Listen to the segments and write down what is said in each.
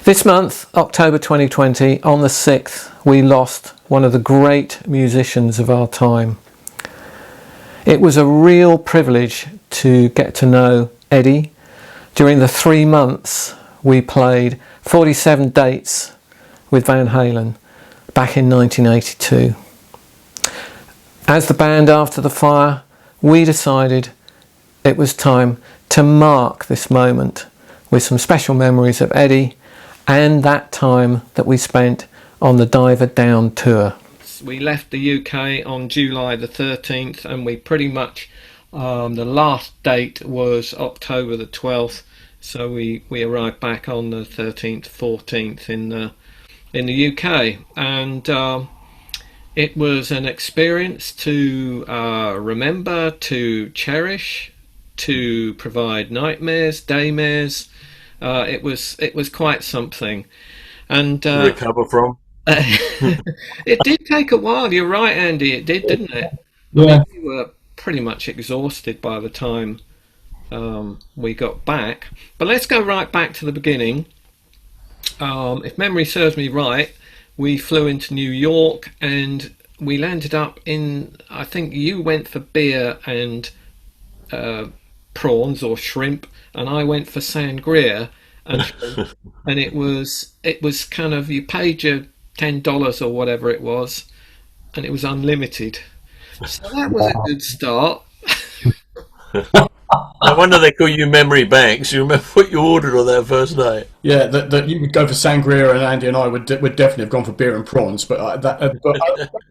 This month, October 2020, on the 6th, we lost one of the great musicians of our time. It was a real privilege to get to know Eddie. During the 3 months, we played 47 dates with Van Halen back in 1982. As the band After the Fire, we decided it was time to mark this moment with some special memories of Eddie and that time that we spent on the Diver Down tour. We left the UK on July the 13th, and we pretty much, the last date was October the 12th, so we arrived back on the 13th, 14th in the UK, and it was an experience to remember, to cherish, to provide nightmares, daymares. It was quite something, and To recover from. it did take a while. You're right, Andy. It did, didn't it? I mean, Yeah. we were pretty much exhausted by the time we got back. But let's go right back to the beginning. If memory serves me right, we flew into New York and we landed up in. I think you went for beer and prawns or shrimp, and I went for sangria and shrimp. And it was kind of, you paid your $10 or whatever it was, and it was unlimited. So that was a good start. No wonder they call you memory banks. You remember what you ordered on that first night. Yeah, that you would go for sangria, and Andy and I would definitely have gone for beer and prawns. But I don't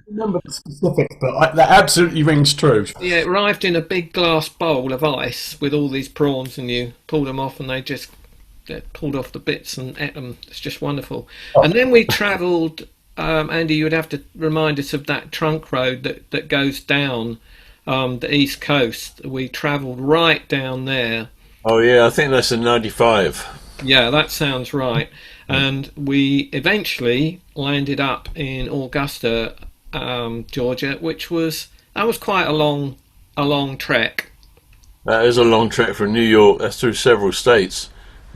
remember the specifics, but that absolutely rings true. Yeah, it arrived in a big glass bowl of ice with all these prawns, and you pulled them off, and they pulled off the bits and ate them. It's just wonderful. And then we travelled. Andy, you would have to remind us of that trunk road that goes down the east coast. We travelled right down there. Oh yeah, I think that's in '95. Yeah, that sounds right. And we eventually landed up in Augusta, Georgia, that was quite a long trek. That is a long trek from New York. That's through several states.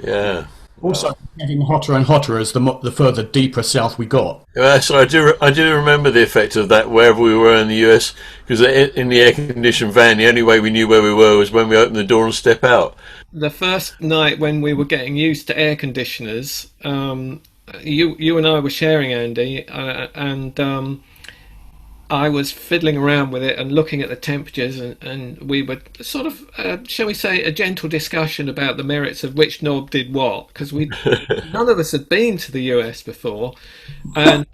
Yeah. Also, getting hotter and hotter as the further deeper south we got. So I do remember the effect of that wherever we were in the US, because in the air-conditioned van, the only way we knew where we were was when we opened the door and step out. The first night when we were getting used to air conditioners, you and I were sharing, Andy, and I was fiddling around with it and looking at the temperatures, and we were sort of, shall we say, a gentle discussion about the merits of which knob did what, because none of us had been to the US before, and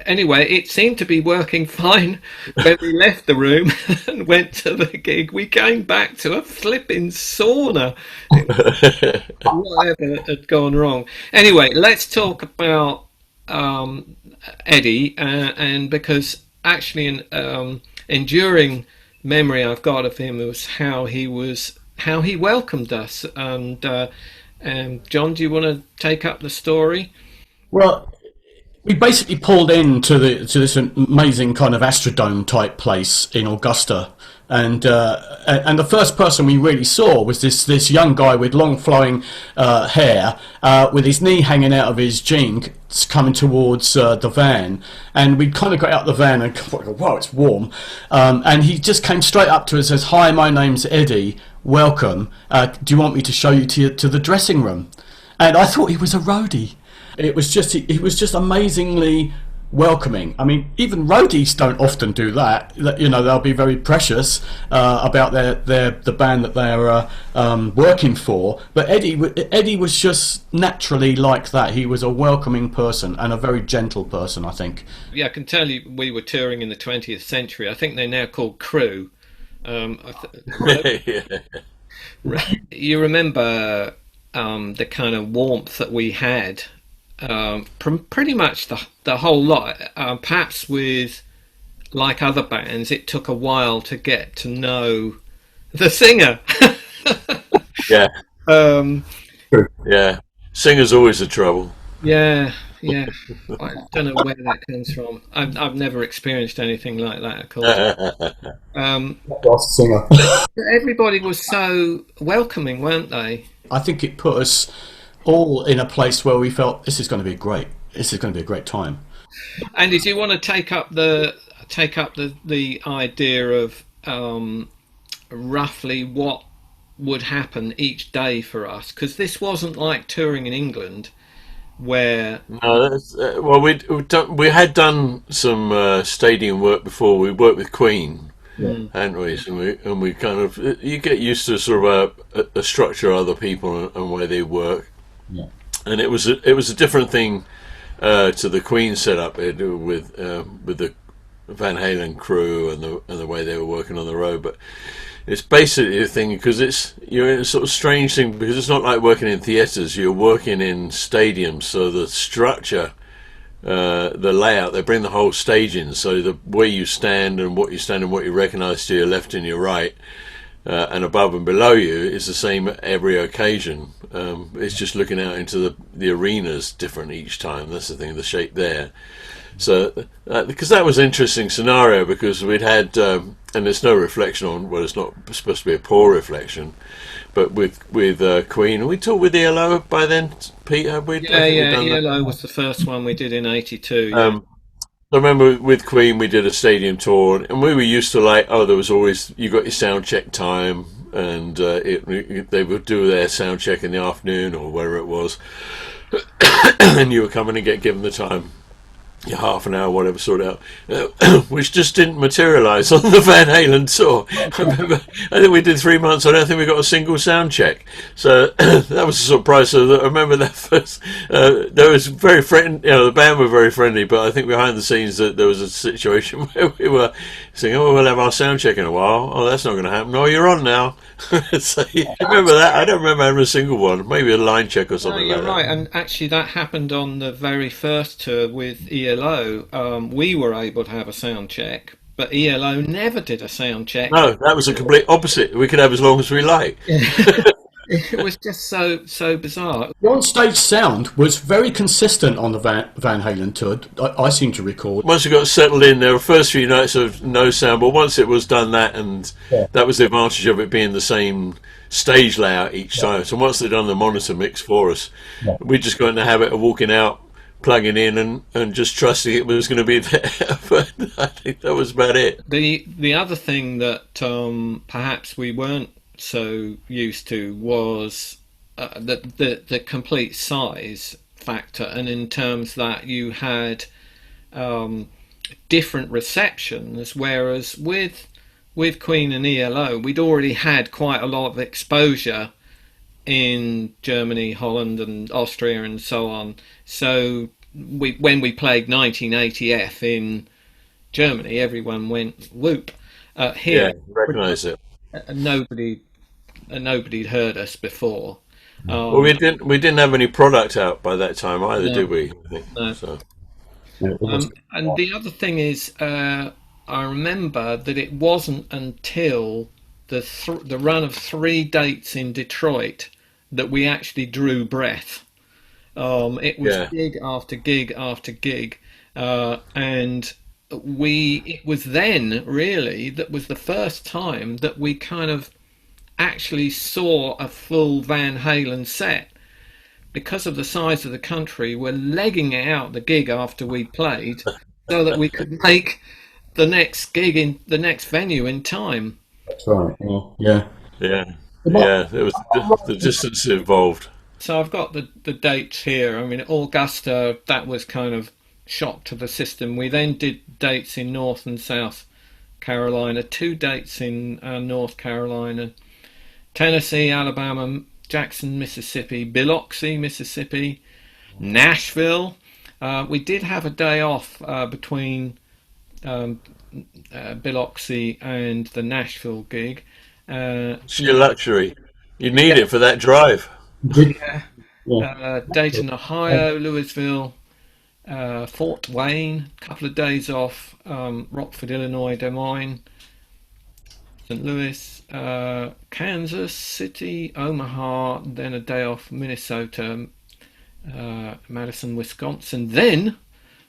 anyway, it seemed to be working fine when we left the room and went to the gig. We came back to a flipping sauna. Whatever had gone wrong. Anyway, let's talk about Eddie, and because actually an enduring memory I've got of him was how he welcomed us. And John, do you want to take up the story? Well, we basically pulled into this amazing kind of Astrodome type place in Augusta, and the first person we really saw was this young guy with long flowing hair, with his knee hanging out of his jeans, coming towards the van. And we kind of got out the van and thought, wow, it's warm, and he just came straight up to us and says, "Hi, my name's Eddie. Welcome. Do you want me to show you to the dressing room?" And I thought he was a roadie. It was just he was just amazingly welcoming. I mean, even roadies don't often do that. You know, they'll be very precious about the band that they're working for. But Eddie was just naturally like that. He was a welcoming person and a very gentle person, I think. Yeah, I can tell you, we were touring in the 20th century. I think they're now called Crew. Yeah. You remember the kind of warmth that we had from pretty much the whole lot. Perhaps with, like other bands, it took a while to get to know the singer. Yeah. um, Yeah. Singer's always the trouble. yeah, yeah. I don't know where that comes from. I've never experienced anything like that, of course. Last singer. Everybody was so welcoming, weren't they? I think it put us all in a place where we felt this is going to be great. This is going to be a great time. And did you want to take up the idea of roughly what would happen each day for us? Because this wasn't like touring in England, where No, well, we had done some stadium work before. We worked with Queen, mm, hadn't we? And we kind of you get used to sort of a structure of other people and where they work, Yeah. and it was a different thing to the Queen setup with the Van Halen crew and the way they were working on the road, but. It's basically a thing because you're in a sort of strange thing because it's not like working in theatres. You're working in stadiums, so the structure, the layout, they bring the whole stage in. So the way you stand and what you recognise to your left and your right, and above and below you is the same at every occasion. It's just looking out into the arenas different each time. That's the thing, the shape there. So, because that was an interesting scenario, because we'd had, and there's no reflection on, well, it's not supposed to be a poor reflection, but with Queen, we talked with ELO by then, Pete, had we? I yeah, think we'd yeah, done that. ELO was the first one we did in '82. Yeah. I remember with Queen, we did a stadium tour, and we were used to there was always, you got your sound check time, and they would do their sound check in the afternoon or wherever it was, and you were coming and get given the time. Yeah, half an hour, whatever, sorted out, which just didn't materialise on the Van Halen tour. I think we did 3 months. I don't think we got a single sound check. So that was a surprise. So I remember that first. There was very friendly. The band were very friendly, but I think behind the scenes that there was a situation where we were saying, "Oh, we'll have our sound check in a while." Oh, that's not going to happen. Oh, you're on now. So you remember that? I don't remember having a single one. Maybe a line check or No, something you're like right, that. and actually that happened on the very first tour with ELO. We were able to have a sound check, but ELO never did a sound check. No, that was a complete opposite. We could have as long as we like. It was just so bizarre. The on-stage sound was very consistent on the Van Halen tour. I seem to recall. Once we got settled in, there were first few nights of no sound, but once it was done that was the advantage of it being the same stage layout each time. So once they'd done the monitor mix for us, we just got in the habit of walking out, plugging in, and just trusting it was going to be there. But I think that was about it. The other thing that perhaps we weren't so used to was the complete size factor, and in terms that you had different receptions, whereas with Queen and ELO, we'd already had quite a lot of exposure in Germany, Holland, and Austria, and so on. So when we played 1980F in Germany, everyone went whoop. Yeah, Here, recognise it. nobody nobody'd heard us before. Well, we didn't have any product out by that time either, No, did we? I think no. so. And the other thing is, I remember that it wasn't until the run of 3 dates in Detroit that we actually drew breath. It was Yeah, gig after gig after gig, and it was then really that was the first time that we kind of actually saw a full Van Halen set. Because of the size of the country, we're legging it out the gig after we played so that we could make the next gig in the next venue in time. That's right. Yeah. yeah, yeah. There was the distance involved. So I've got the dates here. I mean, Augusta, that was kind of shock to the system. We then did dates in North and South Carolina, 2 dates in North Carolina, Tennessee, Alabama, Jackson, Mississippi, Biloxi, Mississippi, Nashville. We did have a day off between um, Biloxi and the Nashville gig. It's your luxury. You need it for that drive. Yeah. Yeah. Dayton, Ohio, Louisville, Fort Wayne, a couple of days off, Rockford, Illinois, Des Moines, St. Louis, Kansas City, Omaha, then a day off, Minnesota, Madison, Wisconsin, then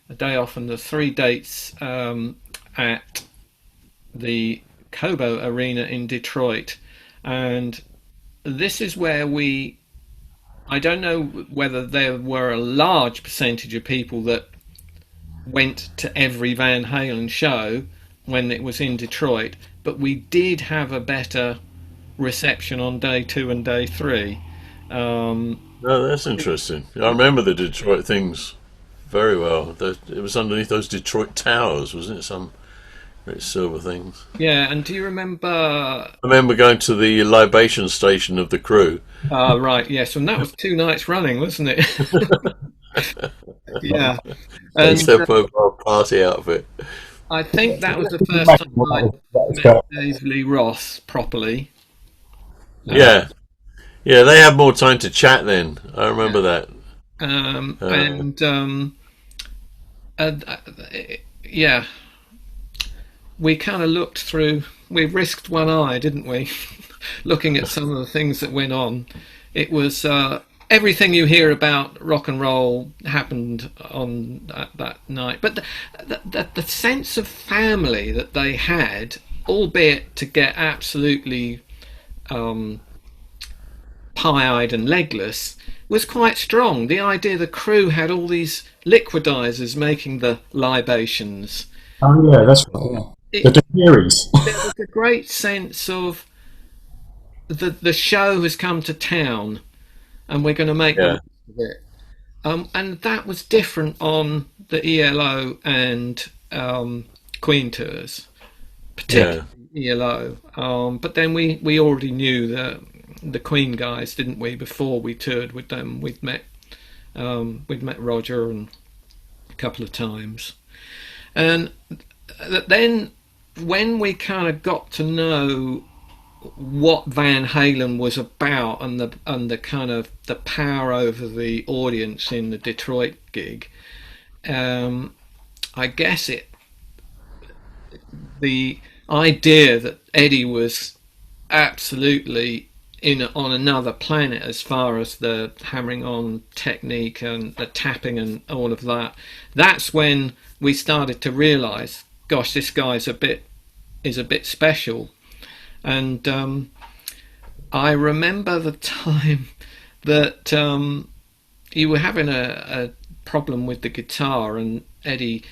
a day off, and the 3 dates at the Cobo Arena in Detroit. And this is where we I don't know whether there were a large percentage of people that went to every Van Halen show when it was in Detroit, but we did have a better reception on day 2 and day 3. Um, No, that's interesting. I remember the Detroit things very well. It was underneath those Detroit towers, wasn't it? Some great silver things. yeah, and do you remember? I remember going to the libation station of the crew. Right, yes, and that was 2 nights running, wasn't it? Yeah, It's and their mobile party outfit. I think that was the first Imagine time what I that was met about. Dave Lee Ross properly. Yeah, yeah, they had more time to chat then. I remember that. Um, Uh, and um, and yeah, we kind of looked through. We risked one eye, didn't we? Looking at some of the things that went on. It was everything you hear about rock and roll happened on that night. But the sense of family that they had, albeit to get absolutely um, pie-eyed and legless, was quite strong. The idea the crew had all these liquidizers making the libations. Oh yeah, that's right. Yeah. The It, series. there was a great sense of the show has come to town and we're going to make the yeah, most of it. And that was different on the ELO and Queen tours, yeah, particularly ELO. But then we already knew the Queen guys, didn't we? Before we toured with them, we'd met Roger and a couple of times, and then when we kind of got to know what Van Halen was about and the kind of the power over the audience in the Detroit gig, um, I guess the idea that Eddie was absolutely in on another planet as far as the hammering on technique and the tapping and all of that. That's when we started to realise, gosh, this guy's a bit special. And I remember the time that you were having a problem with the guitar, and Eddie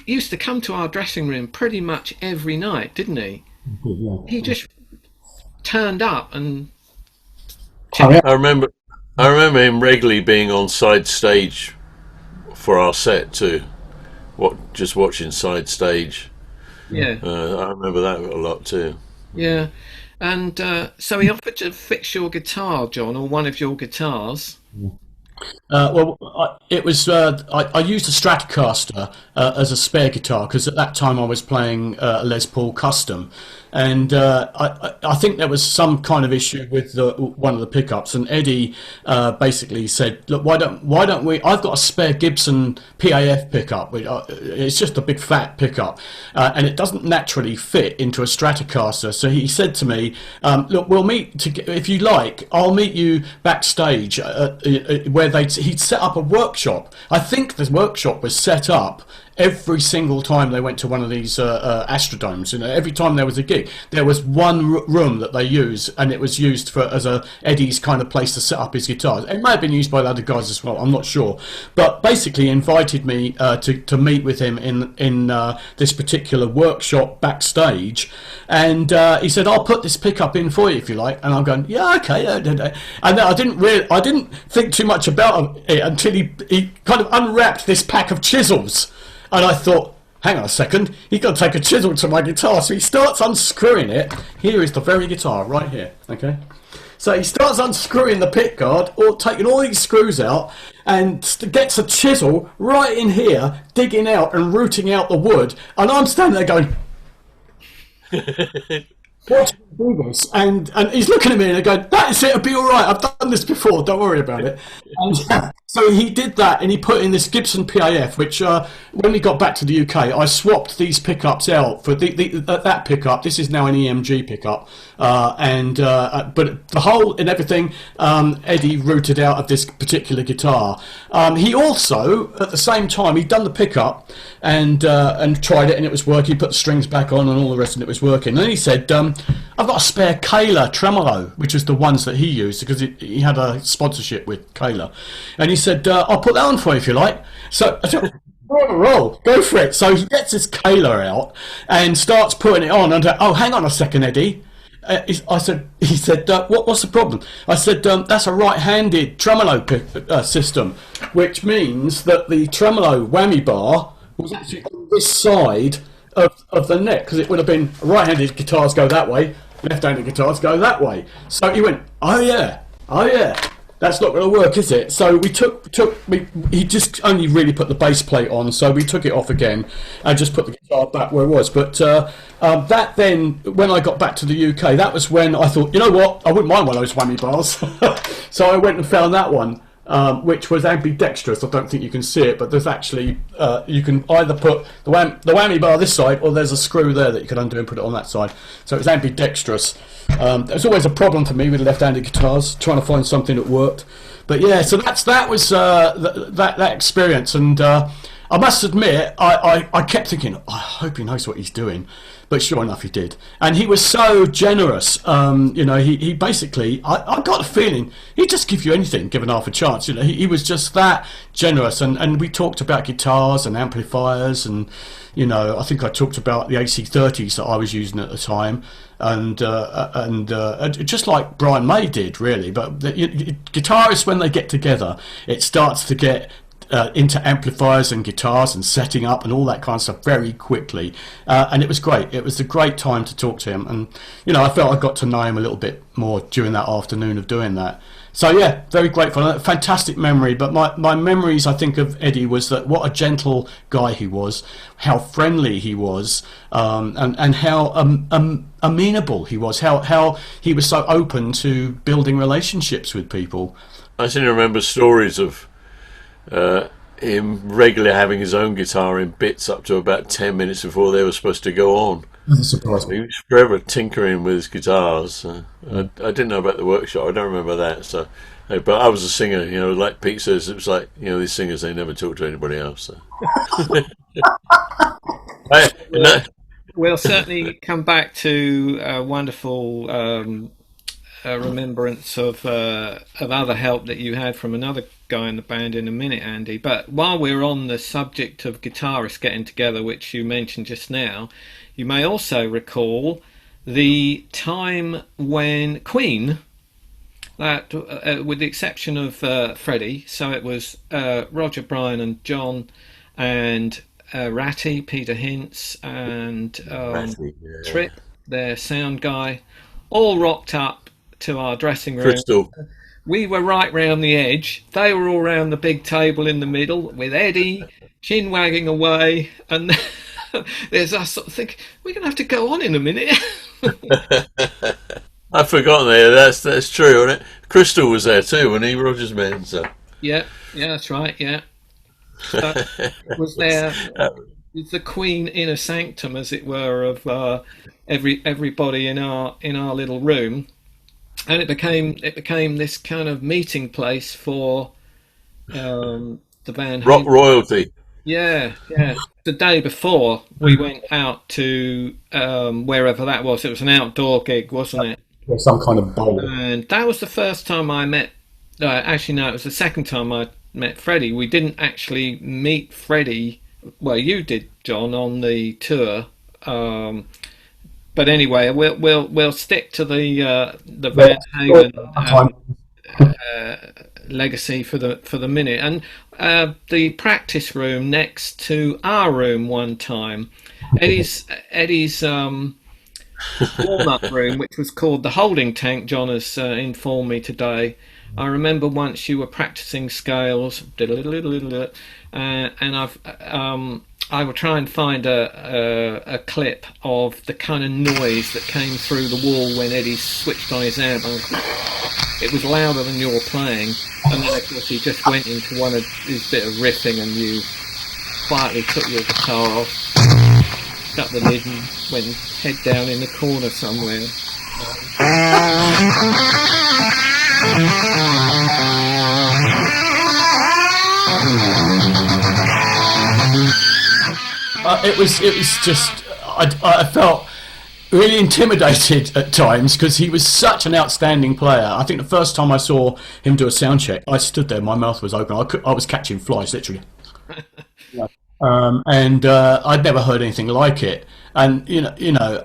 used to come to our dressing room pretty much every night, didn't he? Yeah. He just turned up and Oh, yeah. I remember. I remember him regularly being on side stage for our set too. Just watching side stage. yeah, I remember that a lot too. yeah. And so he offered to fix your guitar, John, or one of your guitars. It was I used a Stratocaster as a spare guitar because at that time I was playing a Les Paul Custom, and I think there was some kind of issue with one of the pickups, and Eddie basically said, "Look, why don't we? I've got a spare Gibson PAF pickup. It's just a big fat pickup, and it doesn't naturally fit into a Stratocaster." So he said to me, "Look, we'll meet if you like. I'll meet you backstage where he'd set up a workshop. I think the workshop was set up every single time they went to one of these Astrodomes. You know, every time there was a gig, there was one room that they used, and it was used as a Eddie's kind of place to set up his guitars. It may have been used by the other guys as well. I'm not sure, but basically he invited me to meet with him in this particular workshop backstage, and he said, "I'll put this pickup in for you if you like." And I'm going, "Yeah, okay." And I didn't think too much about it until he kind of unwrapped this pack of chisels. And I thought, hang on a second, he's going to take a chisel to my guitar. So he starts unscrewing it. Here is the very guitar, right here, okay? So he starts unscrewing the pick guard, or taking all these screws out, and gets a chisel right in here, digging out and rooting out the wood. And I'm standing there going, "What do you do this?" And he's looking at me and going, "That's it, it'll be all right. I've done this before. Don't worry about it." And so he did that, and he put in this Gibson PAF, which when we got back to the UK, I swapped these pickups out for that pickup. This is now an EMG pickup, but the whole and everything Eddie rooted out of this particular guitar. He also, at the same time, he'd done the pickup and tried it, and it was working. He put the strings back on and all the rest, and it was working. And then he said, I've got a spare Kahler tremolo, which is the ones that he used because he had a sponsorship with Kahler. And he said, I'll put that on for you if you like. So I said, roll, go for it. So he gets his Kahler out and starts putting it on. And oh, hang on a second, Eddie. He said, what's the problem? I said, that's a right-handed tremolo system, which means that the tremolo whammy bar was actually on this side of the neck, because it would have been right-handed guitars go that way, left-handed guitars go that way. So he went, oh yeah, that's not going to work, is it? So he just only really put the bass plate on, so we took it off again and just put the guitar back where it was. But that then, when I got back to the UK, that was when I thought, you know what, I wouldn't mind one of those whammy bars. So I went and found that one, which was ambidextrous. I don't think you can see it, but there's actually, you can either put the whammy bar this side, or there's a screw there that you can undo and put it on that side. So it's ambidextrous. There's always a problem for me with left-handed guitars, trying to find something that worked. But yeah, so that was that experience, and I must admit, I kept thinking, I hope he knows what he's doing. But sure enough, he did. And he was so generous. He basically, I got a feeling he'd just give you anything, given half a chance. He was just that generous. And we talked about guitars and amplifiers. And, I think I talked about the AC30s that I was using at the time. And just like Brian May did, really. But guitarists, when they get together, it starts to get into amplifiers and guitars and setting up and all that kind of stuff very quickly, and it was great. It was a great time to talk to him, and I felt I got to know him a little bit more during that afternoon of doing that. So yeah, very grateful. Fantastic memory. But my memories, I think, of Eddie was that what a gentle guy he was, how friendly he was, and how amenable he was, how he was so open to building relationships with people. I seem to remember stories of him regularly having his own guitar in bits up to about 10 minutes before they were supposed to go on. That surprised me. He was forever tinkering with his guitars. I didn't know about the workshop. I don't remember that. So, but I was a singer. Like Pete says, it was like these singers, they never talk to anybody else. So. We'll certainly come back to a wonderful remembrance of other help that you had from another guy in the band in a minute, Andy. But while we're on the subject of guitarists getting together, which you mentioned just now, you may also recall the time when Queen, that with the exception of Freddie, so it was Roger, Brian and John and Ratty, Peter Hintz and Ratty, yeah. Tripp, their sound guy, all rocked up to our dressing room. Crystal. We were right round the edge. They were all round the big table in the middle with Eddie chin wagging away, and there's us sort of thinking, we're going to have to go on in a minute. I've forgotten there. That's true, isn't it? Crystal was there too, wasn't he? Roger's man. So. Yeah, that's right. Yeah. So, was there the Queen inner sanctum, as it were, of everybody in our little room. And it became this kind of meeting place for the Van Halen. Rock royalty. Yeah. The day before we went out to wherever that was. It was an outdoor gig, wasn't it? Or some kind of bowl. And that was the first time I met. Actually, no, it was the second time I met Freddie. We didn't actually meet Freddie. Well, you did, John, on the tour. But anyway, we'll stick to the Van Halen legacy for the minute. And the practice room next to our room one time, Eddie's warm-up room, which was called the holding tank. John has informed me today. I remember once you were practicing scales, and I will try and find a clip of the kind of noise that came through the wall when Eddie switched on his amp. It was louder than your playing, and then of course he just went into one of his bit of riffing, and you quietly took your guitar off, shut the lid, and went head down in the corner somewhere. It was just I felt really intimidated at times because he was such an outstanding player. I think the first time I saw him do a sound check, I stood there, my mouth was open. I was catching flies, literally. And I'd never heard anything like it. And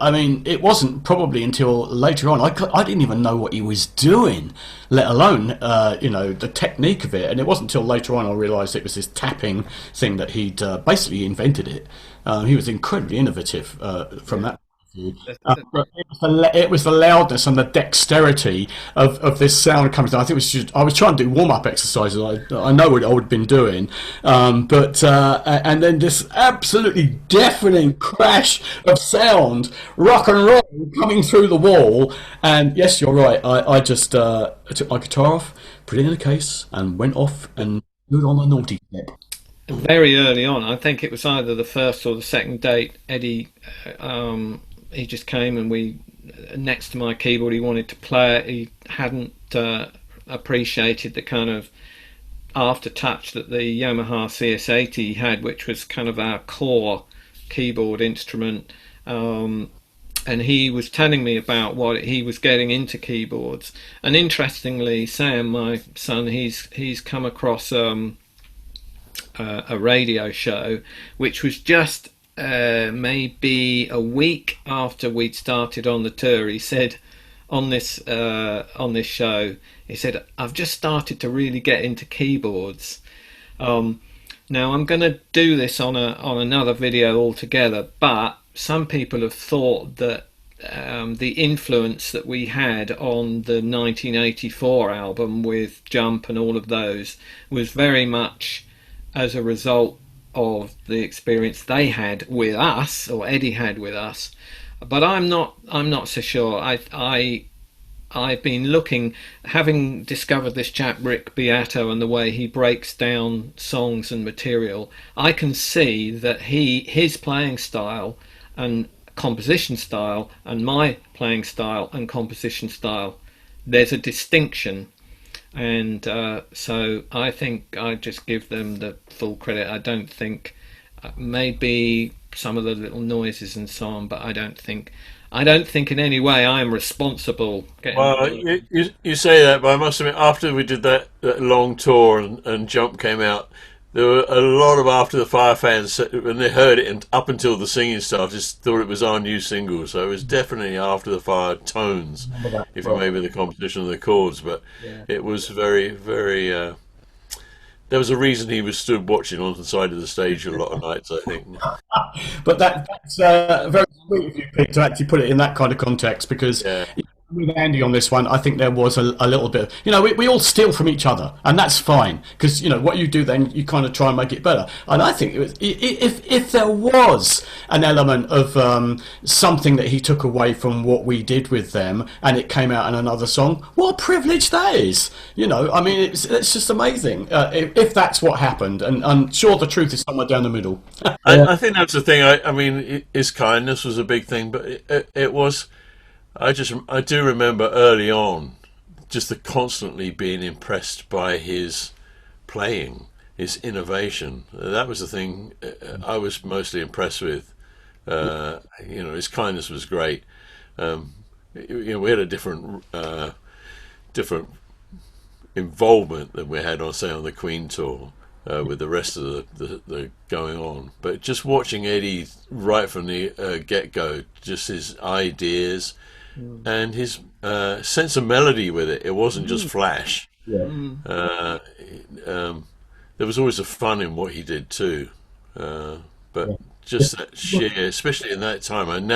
I mean, it wasn't probably until later on I didn't even know what he was doing, let alone the technique of it. And it wasn't until later on I realised it was this tapping thing that he'd basically invented it. He was incredibly innovative from that. But it was the loudness and the dexterity of this sound coming down. I think it was just, I was trying to do warm-up exercises. I know what I would have been doing, and then this absolutely deafening crash of sound, rock and roll coming through the wall. And yes, you're right. I just took my guitar off, put it in a case, and went off and moved on a naughty step. Very early on, I think it was either the first or the second date, Eddie, he just came and next to my keyboard, he wanted to play it. He hadn't appreciated the kind of aftertouch that the Yamaha CS80 had, which was kind of our core keyboard instrument. And he was telling me about what he was getting into keyboards. And interestingly, Sam, my son, he's come across a radio show which was just maybe a week after we'd started on the tour. He said on this show, he said, I've just started to really get into keyboards. Now I'm going to do this on another video altogether, but some people have thought that the influence that we had on the 1984 album with Jump and all of those was very much as a result of the experience they had with us, or Eddie had with us. But I'm not so sure. I've been looking, having discovered this chap Rick Beato and the way he breaks down songs and material, I can see that his playing style and composition style and my playing style and composition style, there's a distinction. And so I think I just give them the full credit. I don't think maybe some of the little noises and so on, but I don't think in any way I am responsible. Well, you say that, but I must admit, after we did that long tour and Jump came out, there were a lot of After the Fire fans, when they heard it and up until the singing stuff, just thought it was our new single. So it was definitely After the Fire tones, if it may be the composition of the chords. But it was very, very... there was a reason he was stood watching on the side of the stage a lot of nights, I think. But that's very sweet of you, Pete, to actually put it in that kind of context, because... Yeah. With Andy on this one, I think there was a little bit. We all steal from each other, and that's fine, because what you do then, you kind of try and make it better. And I think it was, if there was an element of something that he took away from what we did with them, and it came out in another song, what a privilege that is. I mean, it's just amazing if that's what happened. And I'm sure the truth is somewhere down the middle. I think that's the thing. I mean, his kindness was a big thing, but it was. I do remember early on just constantly being impressed by his playing, his innovation. That was the thing I was mostly impressed with. His kindness was great. We had a different involvement than we had on the Queen tour. With the rest of the going on, but just watching Eddie right from the get-go, just his ideas and his sense of melody with it. It wasn't just flash. There was always a fun in what he did too, but just that sheer, especially in that time. And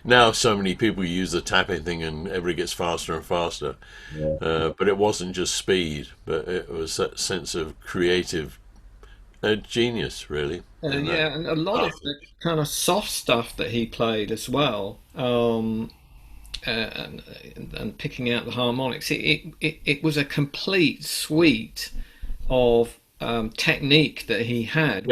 now so many people use the tapping thing and everybody gets faster and faster, but it wasn't just speed, but it was that sense of creative genius, really. And a lot of the kind of soft stuff that he played as well, and picking out the harmonics. It was a complete suite of technique that he had.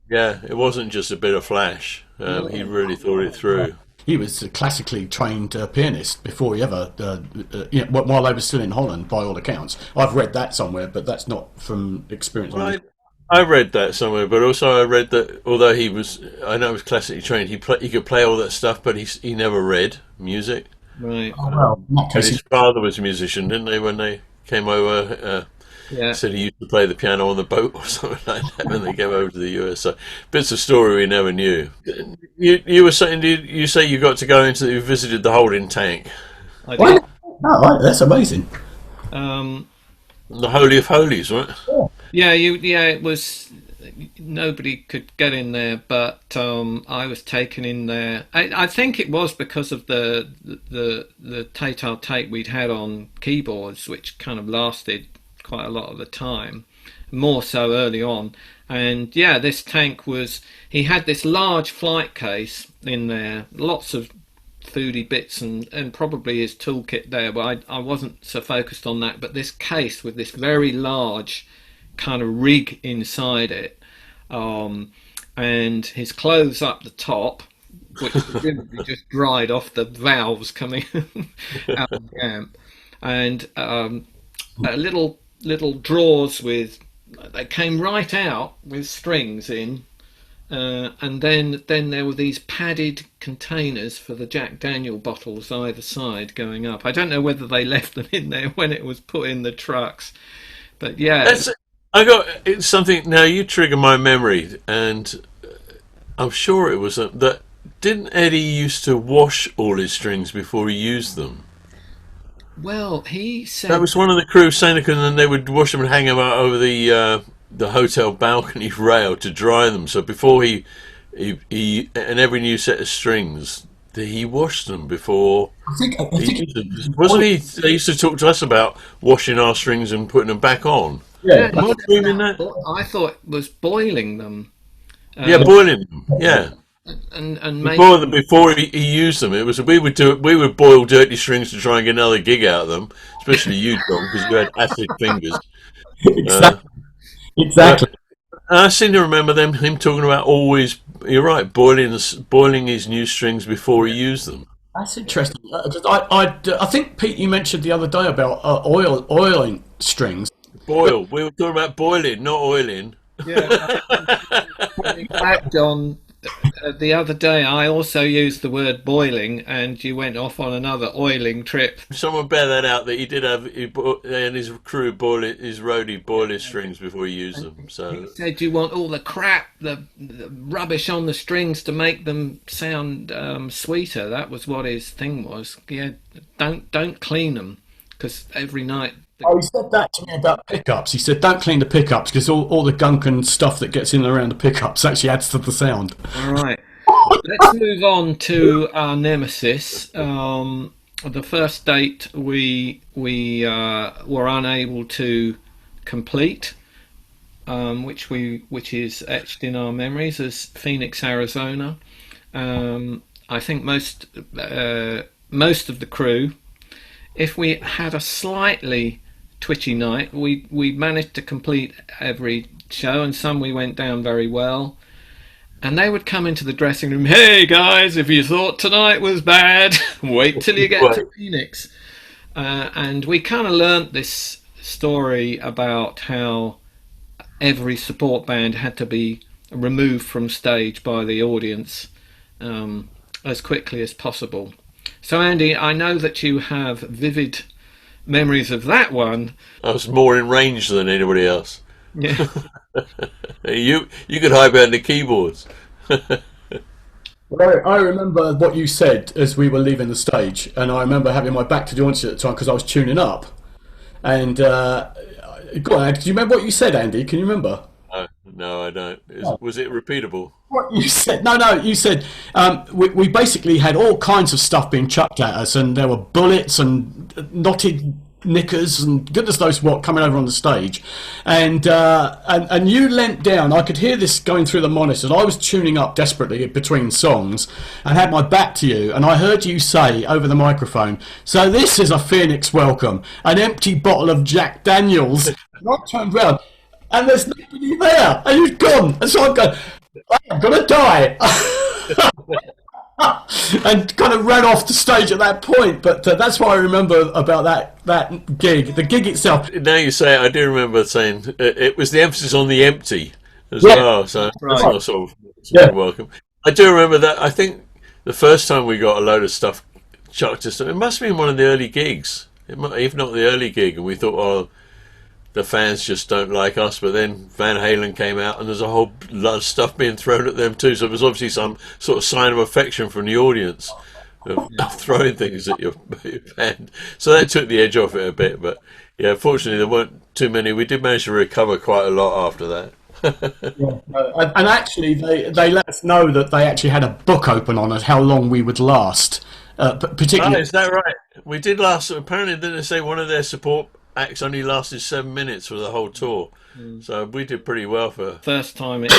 Yeah, it wasn't just a bit of flash. He really thought it through. He was a classically trained pianist before he ever, while they were still in Holland, by all accounts. I've read that somewhere, but that's not from experience. Well, I read that somewhere, but also I read that although I know he was classically trained, he could play all that stuff, but he never read music. Right. Oh, well, in that And case, his father was a musician, didn't they? When they came over, Yeah. said he used to play the piano on the boat or something like that when they came over to the US. So bits of story we never knew. You were saying, did you say you got to go into, you visited the holding tank, I did. what? No, that's amazing. Um, the Holy of Holies, right? yeah, it was nobody could get in there, but I was taken in there. I think it was because of the tete-a-tete we'd had on keyboards, which kind of lasted quite a lot of the time, more so early on. And yeah, this tank was. He had this large flight case in there, lots of foodie bits and probably his toolkit there, but I wasn't so focused on that. But this case with this very large kind of rig inside it, and his clothes up the top, which presumably just dried off the valves coming out of the amp, and a little drawers with they came right out with strings in. And then there were these padded containers for the Jack Daniel bottles either side going up. I don't know whether they left them in there when it was put in the trucks, but yeah. It's something now. You trigger my memory, and I'm sure it was that. Didn't Eddie used to wash all his strings before he used them? Well, he said That was one of the crew saying, and then they would wash them and hang them out over the hotel balcony rail to dry them. So before he and every new set of strings, he washed them before. I He think used them. Wasn't he? They used to talk to us about washing our strings and putting them back on. yeah, Am I dreaming that? I thought it was boiling them. Yeah, boiling them. Yeah. And maybe Before he used them, it was we would boil dirty strings to try and get another gig out of them, especially you, John, because you had acid fingers. exactly. But Exactly. I seem to remember him talking about always. You're right, boiling his new strings before he used them. That's interesting. 'Cause I think Pete, you mentioned the other day about oiling strings. Boil. We were talking about boiling, not oiling. yeah, in fact, John, the other day I also used the word boiling, and you went off on another oiling trip. Someone bear that out that he did have and his crew his roadie boil his strings before he used them. He So said you want all the crap, the rubbish on the strings to make them sound sweeter. That was what his thing was. Yeah, don't clean them because every night. Oh, he said that to me about pickups. He said, "Don't clean the pickups because all the gunk and stuff that gets in and around the pickups actually adds to the sound." All right, let's move on to our nemesis. The first date we were unable to complete, which is etched in our memories as Phoenix, Arizona. I think most of the crew, if we had a slightly twitchy night, we managed to complete every show, and some we went down very well. And they would come into the dressing room, "Hey guys, if you thought tonight was bad, wait till you get to Phoenix." And we kind of learnt this story about how every support band had to be removed from stage by the audience as quickly as possible. So Andy, I know that you have vivid memories of that one. I was more in range than anybody else. Yeah. You could hide behind the keyboards. Well, I remember what you said as we were leaving the stage, and I remember having my back to the audience at the time because I was tuning up. And go on, do you remember what you said, Andy? Can you remember? No, I don't. Was it repeatable? What you said? No. You said we basically had all kinds of stuff being chucked at us, and there were bullets and knotted knickers and goodness knows what coming over on the stage, and you leant down. I could hear this going through the monitors. I was tuning up desperately between songs and had my back to you, and I heard you say over the microphone, "So this is a Phoenix welcome, an empty bottle of Jack Daniels." And I turned round, and there's nobody there, and you've gone, and so I'm going, "I'm gonna die." and kind of ran off the stage at that point. But that's what I remember about that gig. The gig itself. Now you say it, I do remember saying it was the emphasis on the empty as Yeah. well. So Right. that's sort of Yeah. welcome. I do remember that. I think the first time we got a load of stuff chucked us, it must have been one of the early gigs, if not the early gig, and we thought, oh, the fans just don't like us. But then Van Halen came out, and there's a whole lot of stuff being thrown at them too. So it was obviously some sort of sign of affection from the audience of throwing things at your band. So that took the edge off it a bit. But yeah, fortunately there weren't too many. We did manage to recover quite a lot after that. And actually, they let us know that they actually had a book open on us how long we would last. Particularly, Oh, is that right? We did last. Apparently, didn't they say one of their support acts only lasted 7 minutes for the whole tour? So we did pretty well for. First time it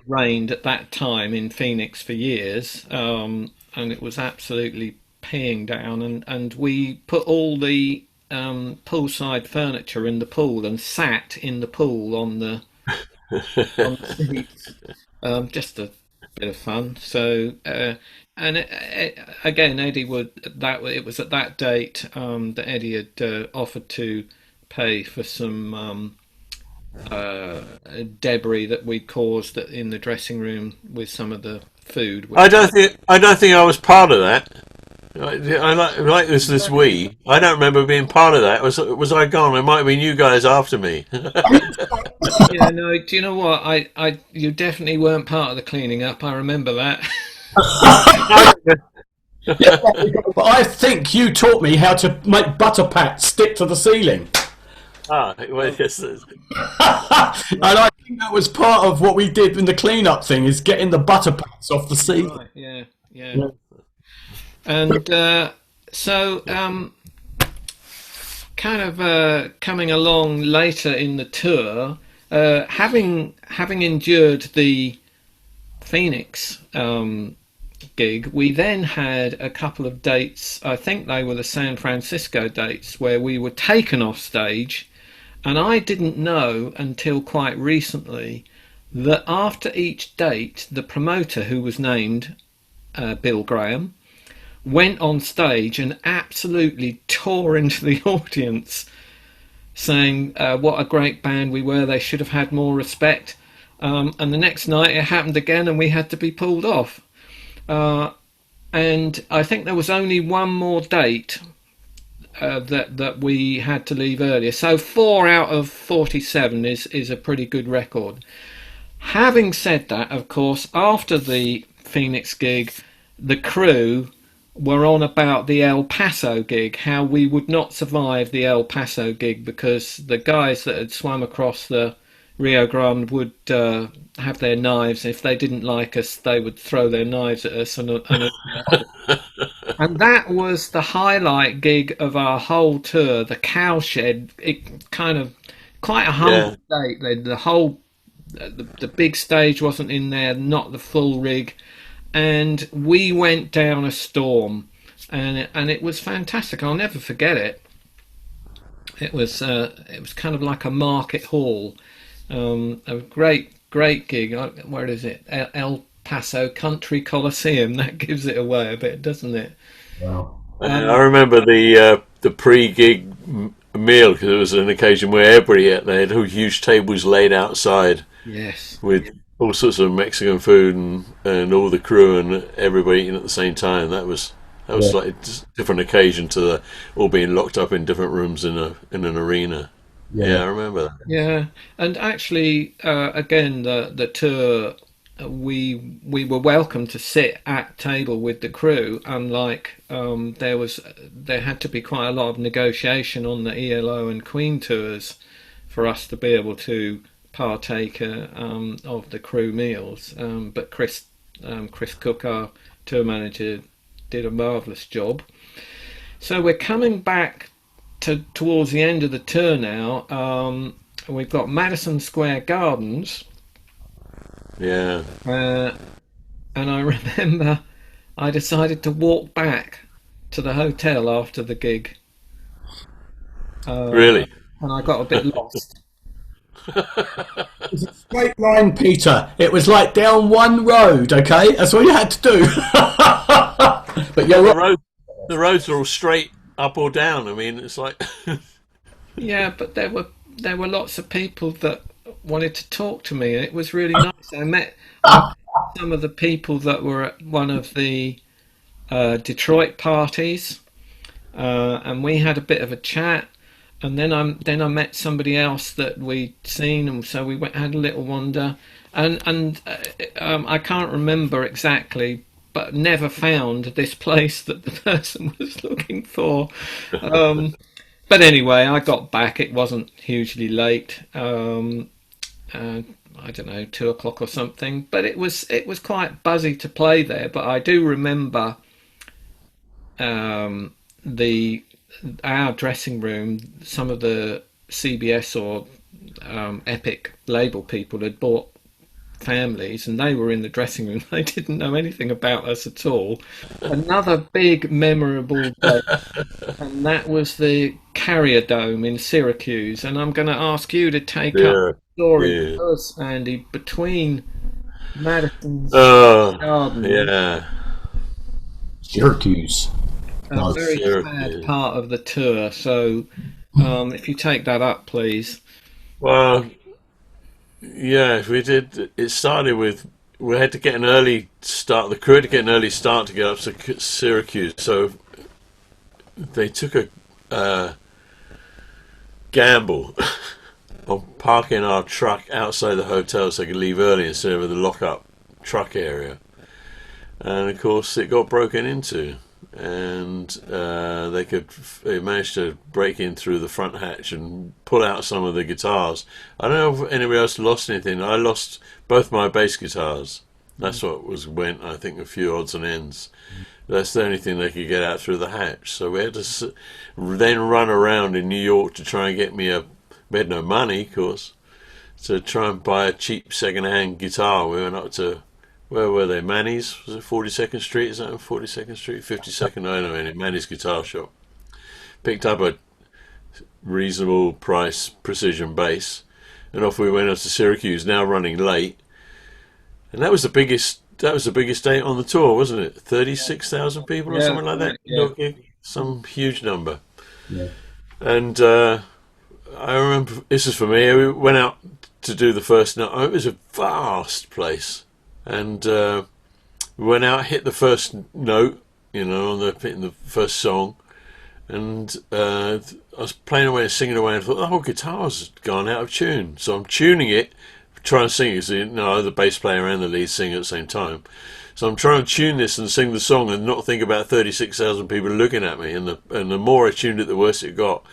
rained at that time in Phoenix for years, and it was absolutely peeing down, and we put all the poolside furniture in the pool and sat in the pool on the seats. Just a bit of fun. So, again, Eddie it was at that date that Eddie had offered to pay for some debris that we'd caused in the dressing room with some of the food. I don't think I was part of that. I like this we. I don't remember being part of that. Was I gone? It might have been you guys after me. Yeah, no. Do you know what? You definitely weren't part of the cleaning up. I remember that. but I think you taught me how to make butter pats stick to the ceiling. Well, yes. And I think that was part of what we did in the clean-up thing, is getting the butter pats off the ceiling. Right, yeah. And so, kind of coming along later in the tour, having endured the Phoenix gig, we then had a couple of dates. I think they were the San Francisco dates, where we were taken off stage, and I didn't know until quite recently that after each date, the promoter, who was named Bill Graham, went on stage and absolutely tore into the audience, saying what a great band we were, they should have had more respect. And the next night it happened again, and we had to be pulled off. And I think there was only one more date that we had to leave earlier. So 4 out of 47 is a pretty good record. Having said that, of course, after the Phoenix gig, the crew were on about the El Paso gig, how we would not survive the El Paso gig because the guys that had swum across the Rio Grande would have their knives. If they didn't like us, they would throw their knives at us. And that was the highlight gig of our whole tour, the Cowshed. It kind of quite a humble state. The whole the big stage wasn't in there, not the full rig. And we went down a storm, and it was fantastic. I'll never forget it. It was kind of like a market hall, a great gig. Where is it? El Paso Country Coliseum. That gives it away a bit, doesn't it? Wow. I remember the pre-gig meal, because it was an occasion where everybody ate. They had huge tables laid outside. Yes. With all sorts of Mexican food and all the crew and everybody eating at the same time. That was like a different occasion to the all being locked up in different rooms in an arena. Yeah, I remember that. Yeah, and actually, again, the tour, we were welcome to sit at table with the crew. Unlike there had to be quite a lot of negotiation on the ELO and Queen tours for us to be able to partake of the crew meals. But Chris Cook, our tour manager, did a marvellous job. So we're coming back towards the end of the tour now. We've got Madison Square Gardens. Yeah. And I remember I decided to walk back to the hotel after the gig. Really? And I got a bit lost. It was a straight line, Peter. It was like down one road, okay? That's all you had to do. But you're right. The roads are all straight up or down. I mean, it's like Yeah, but there were lots of people that wanted to talk to me, and it was really nice. I met some of the people that were at one of the Detroit parties, and we had a bit of a chat. And then I met somebody else that we'd seen, and so we had a little wander. And I can't remember exactly, but never found this place that the person was looking for. Um, but anyway, I got back. It wasn't hugely late. I don't know, 2 o'clock or something. But it was quite buzzy to play there. But I do remember the our dressing room. Some of the CBS or Epic label people had bought families, and they were in the dressing room. They didn't know anything about us at all. Another big memorable day, and that was the Carrier Dome in Syracuse. And I'm going to ask you to take up yeah, the story yeah. first, Andy, between Madison's Oh, Garden, yeah. Syracuse. a Nice. very sad Syracuse. part of the tour. So if you take that up, please. Well, yeah, we did. It started with we had to get an early start. The crew had to get an early start to get up to Syracuse. So they took a gamble on parking our truck outside the hotel so they could leave early instead of the lock-up truck area. And of course, it got broken into, and they managed to break in through the front hatch and pull out some of the guitars. I don't know if anybody else lost anything. I lost both my bass guitars. That's what went. I think a few odds and ends. That's the only thing they could get out through the hatch. So we had to then run around in New York to try and get me We had no money, of course, to try and buy a cheap second-hand guitar. We went up to, where were they? Manny's? Was it 42nd Street? Is that on 42nd Street? 52nd? I don't know any. Manny's guitar shop. Picked up a reasonable price precision bass, and off we went up to Syracuse. Now running late, and that was the biggest. That was the biggest date on the tour, wasn't it? 36,000 people or Yeah, something like that. yeah. Some huge number. Yeah. And I remember this is for me. We went out to do the first night. It was a vast place, and we went out, hit the first note, on hitting the first song, and I was playing away and singing away, and I thought the whole guitar's gone out of tune. So I'm tuning it, trying to sing it. So, the bass player and the lead singer at the same time. So I'm trying to tune this and sing the song and not think about 36,000 people looking at me. And the more I tuned it, the worse it got.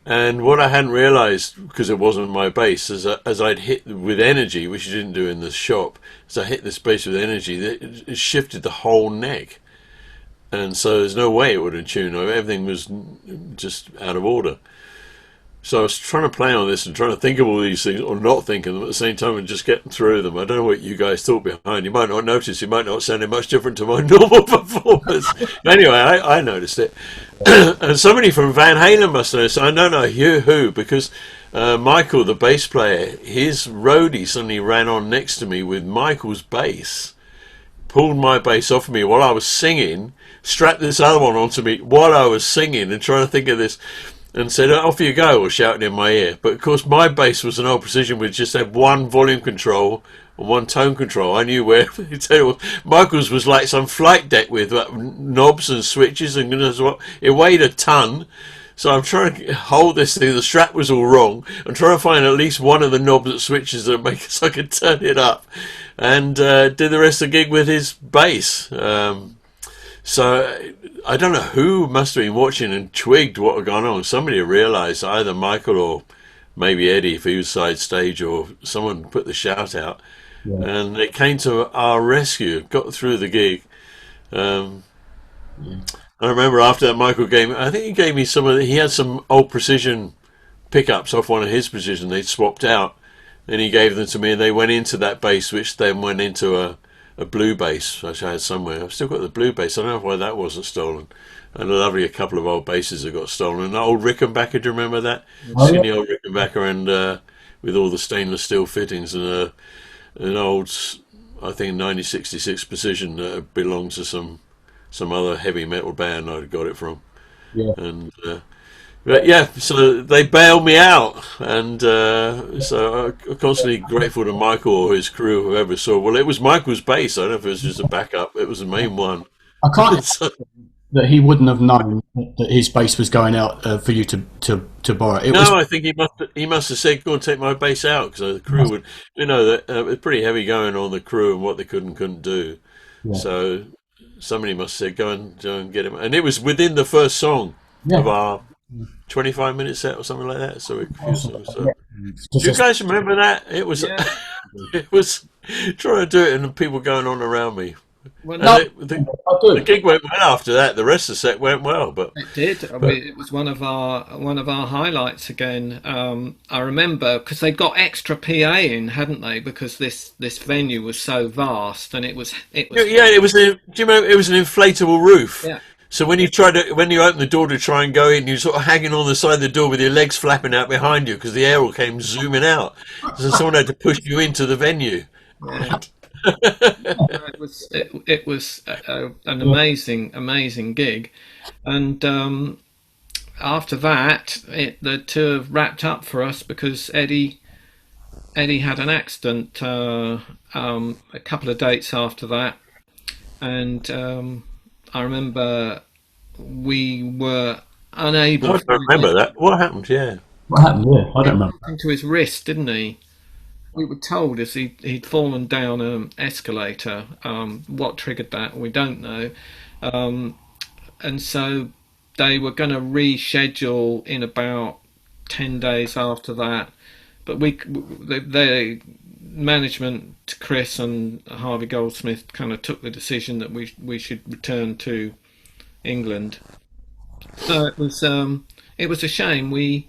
And what I hadn't realised, because it wasn't my bass, as I'd hit with energy, which you didn't do in the shop, as I hit this bass with energy, it shifted the whole neck. And so there's no way it would have tuned. Everything was just out of order. So I was trying to play on this and trying to think of all these things, or not think of them at the same time and just getting through them. I don't know what you guys thought behind. You might not notice. It might not sound much different to my normal performance. Anyway, I noticed it. And somebody from Van Halen must have noticed. I don't know who, because Michael, the bass player, his roadie suddenly ran on next to me with Michael's bass, pulled my bass off of me while I was singing, strapped this other one onto me while I was singing and trying to think of this, and said, "Off you go," or shouting in my ear. But of course my bass was an old Precision which just had one volume control and one tone control. I knew where. Michael's was like some flight deck with knobs and switches, and it weighed a ton. So I'm trying to hold this thing. The strap was all wrong. I'm trying to find at least one of the knobs and switches that make it so I could turn it up, and did the rest of the gig with his bass. So I don't know who must have been watching and twigged what had gone on. Somebody realised, either Michael or maybe Eddie, if he was side stage, or someone put the shout out, and it came to our rescue. Got through the gig. I remember after that, Michael gave me, I think he gave me he had some old Precision pickups off one of his Precision they'd swapped out, and he gave them to me, and they went into that bass, which then went into a blue bass, which I had somewhere. I've still got the blue bass. I don't know why that wasn't stolen. And a couple of old basses that got stolen. An old Rickenbacker, do you remember that? Oh, Skinny old Rickenbacker, and with all the stainless steel fittings, and an old, I think, 1966 Precision that belonged to some some other heavy metal band I'd got it from. Yeah. And but yeah, so they bailed me out, and so I'm constantly grateful to Michael or his crew, whoever saw. Well, it was Michael's bass. I don't know if it was just a backup. It was the main one. I can't So- that he wouldn't have known that his bass was going out for you to borrow. It was no, I think he must have said, "Go and take my bass out," because the crew would, that it was pretty heavy going on the crew and what they could and couldn't do. Yeah. So somebody must have said, "Go and get him," and it was within the first song Yeah. of our 25-minute set or something like that. So, so Just do you guys remember that? It was it was trying to do it and people going on around me. Well, And I do. the gig went well after that. The rest of the set went well, but it did. I mean, it was one of our highlights again. I remember because they got extra PA in, hadn't they? Because this venue was so vast, and it was yeah, it was. Do you remember? It was an inflatable roof. Yeah. So when you open the door to try and go in, you're sort of hanging on the side of the door with your legs flapping out behind you because the air all came zooming out. So someone had to push you into the venue. Yeah. It was an amazing gig, and after that, the tour wrapped up for us because Eddie had an accident a couple of dates after that, and I remember we were unable. I don't remember that. What happened? Yeah. What happened? Yeah, I don't remember. Into his wrist, didn't he? We were told as he'd fallen down an escalator. What triggered that, we don't know. And so they were going to reschedule in about 10 days after that. But the management, Chris and Harvey Goldsmith, kind of took the decision that we should return to England. So it was a shame. We